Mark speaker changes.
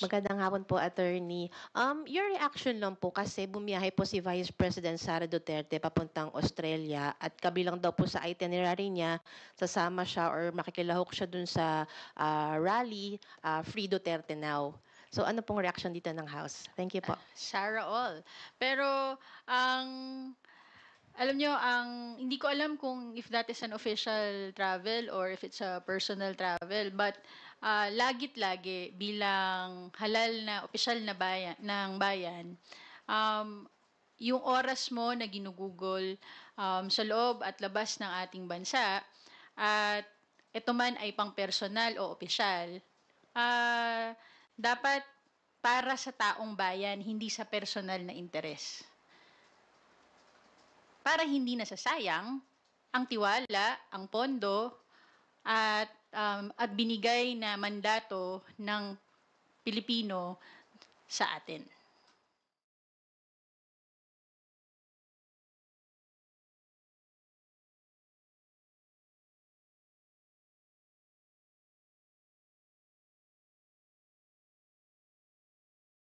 Speaker 1: Magandang hapon po, attorney. Your reaction lang po kasi bumiyahe po si Vice President Sara Duterte papuntang Australia at kabilang daw po sa itinerary niya, sasama siya or makikilahok siya dun sa rally, Free Duterte Now. So ano pong reaction dito ng House? Thank you po.
Speaker 2: Sarah all. Pero ang alam nyo, hindi ko alam kung if that is an official travel or if it's a personal travel, but lagit-lagi bilang halal na opisyal na bayan, ng bayan, um, yung oras mo na ginugugol sa loob at labas ng ating bansa at ito man ay pang personal o opisyal, dapat para sa taong bayan, hindi sa personal na interes. Para hindi nasasayang ang tiwala, ang pondo, at binigay na mandato ng Pilipino sa atin.